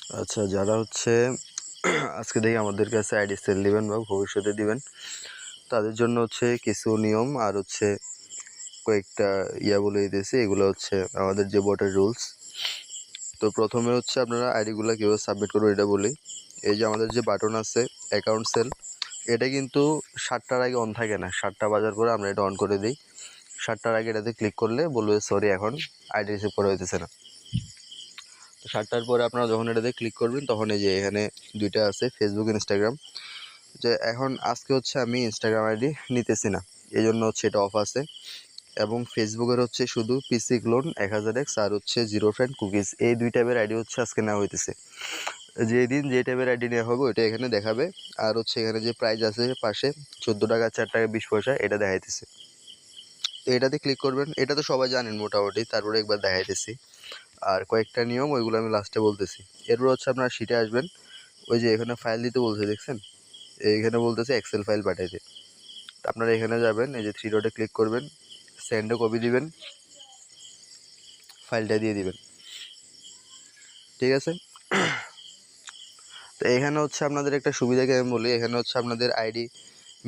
আচ্ছা, যারা হচ্ছে আজকে দেখি আমাদের কাছে আইডি সেল দিবেন বা ভবিষ্যতে দিবেন, তাদের জন্য হচ্ছে কিছু নিয়ম আর হচ্ছে কয়েকটা বলে দিতেছি। এগুলো হচ্ছে আমাদের যে বটের রুলস। তো প্রথমে হচ্ছে আপনারা আইডিগুলো কীভাবে সাবমিট করবেন এটা বলি। এই যে আমাদের যে বাটন আছে অ্যাকাউন্ট সেল, এটা কিন্তু 7টার আগে অন থাকে না। 7টা বাজার পরে আমরা এটা অন করে দিই। 7টার আগে এটাতে ক্লিক করলে বলবে সরি, এখন আইডি রিসিভ করা হইতেছে না। তো 7টার পরে আপনারা যখন এটাতে ক্লিক করবেন তখন এই যে এখানে 2টা আছে, ফেসবুক, ইনস্টাগ্রাম। যে এখন আজকে হচ্ছে আমি ইনস্টাগ্রাম আইডি নিতেছি না, এই জন্য হচ্ছে এটা অফ আছে। এবং ফেসবুকের হচ্ছে শুধু পিসি ক্লোন 1000x আর হচ্ছে জিরো ফ্রেন্ড কুকিজ, এই 2 টাইপের আইডি হচ্ছে আজকে নেওয়া হইতেছে। যেদিন যে টাইপের আইডি নেওয়া হবে ওইটা এখানে দেখাবে। আর হচ্ছে এখানে যে প্রাইস আছে পাশে 14 টাকা 4 টাকা 20 পয়সা এটা দেখাইতেছে। তো এটাতে ক্লিক করবেন, এটা তো সবাই জানেন মোটামুটি, তারপরে একবার দেখাইতেছি। আর কয়েকটা নিয়ম ওইগুলো আমি লাস্টে বলতেছি। এরপর হচ্ছে আপনারা শিটে আসবেন। ওই যে এখানে ফাইল দিতে বলছে দেখছেন, এইখানে বলতেছে এক্সেল ফাইল পাঠাইতে। আপনারা এখানে যাবেন, এই যে 3 ডটে ক্লিক করবেন, সেন্ডে কপি দিবেন, ফাইলটা দিয়ে দিবেন। ঠিক আছে। তো এখানে হচ্ছে আপনাদের একটা সুবিধাকে আমি বলি, এখানে হচ্ছে আপনাদের আইডি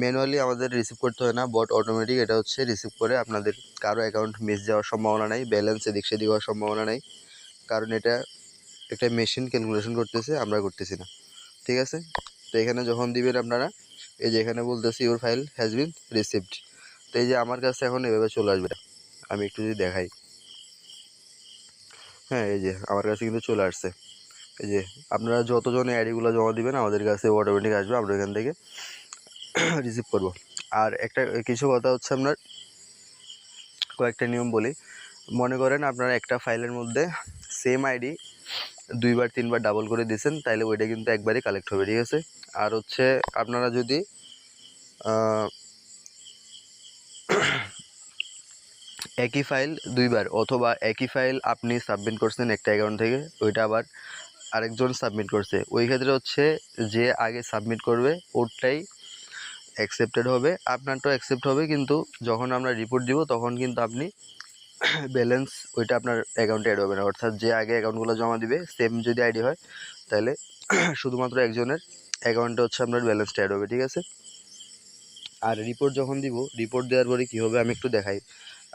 ম্যানুয়ালি আমাদের রিসিভ করতে হয় না, বট অটোমেটিক এটা হচ্ছে রিসিভ করে। আপনাদের কারো অ্যাকাউন্ট মিস যাওয়ার সম্ভাবনা নাই, ব্যালেন্স এদিক সেদিক হওয়ার সম্ভাবনা নাই, কারণ এটা একটা মেশিন ক্যালকুলেশন করতেছে, আমরা করতেছি না। ঠিক আছে। তো এখানে যখন দিবেন আপনারা, এই যে এখানে বলতেছি your file has been received. তো এই যে আমার কাছে এখন এভাবে চলে আসবে। আমি একটু যদি দেখাই, হ্যাঁ এই যে আমার কাছে কিন্তু চলে আসছে। এই যে আপনারা যতজনে আইডিগুলো জমা দিবেন আমাদের কাছে অটোমেটিক আসবে, আমরা এখান থেকে রিসিভ করব। আর একটা কিছু কথা হচ্ছে, আপনার কয়েকটা নিয়ম বলি। মনে করেন আপনারা একটা ফাইলের মধ্যে সেম আইডি 2বার 3বার ডাবল করে দিয়েছেন, তাইলে ওইটা কিন্তু একবারই কালেক্ট হবে। ঠিক আছে। আর হচ্ছে আপনারা যদি একই ফাইল 2বার অথবা একই ফাইল আপনি সাবমিট করছেন একটা অ্যাকাউন্ট থেকে, ওইটা আবার আরেকজন সাবমিট করছে, ওই ক্ষেত্রে হচ্ছে যে আগে সাবমিট করবে ওরটাই অ্যাকসেপ্টেড হবে, আপনারটাও অ্যাকসেপ্ট হবে। কিন্তু যখন আমরা রিপোর্ট দিব তখন কিন্তু আপনি ব্যালেন্স ওইটা আপনার অ্যাকাউন্টে অ্যাড হবে না। অর্থাৎ যে আগে অ্যাকাউন্টগুলো জমা দিবে সেম যদি আইডি হয়, তাহলে শুধুমাত্র একজনের অ্যাকাউন্টে হচ্ছে আপনার ব্যালেন্সটা অ্যাড হবে। ঠিক আছে। আর রিপোর্ট যখন দিব, রিপোর্ট দেওয়ার পরে কী হবে আমি একটু দেখাই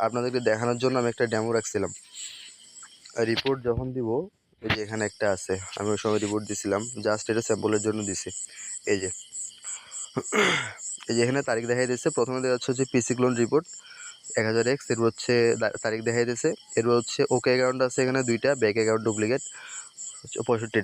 আপনাদেরকে, দেখানোর জন্য আমি একটা ডেমো রাখছিলাম। রিপোর্ট যখন দিব, এই যে এখানে একটা আছে, আমি ওই সময় রিপোর্ট দিছিলাম, জাস্ট এটা স্যাম্পলের জন্য দিছি। এই যে এখানে তারিখ দেখাই দিচ্ছে। প্রথমে দেখা যাচ্ছে হচ্ছে পিসি ক্লোন রিপোর্ট 1000x, এরপর হচ্ছে তারিখ দেখাই দিচ্ছে। এরপর হচ্ছে ওকে অ্যাকাউন্ট আছে এখানে 2টা, ব্যাক অ্যাকাউন্ট ডুপ্লিকেট হচ্ছে 65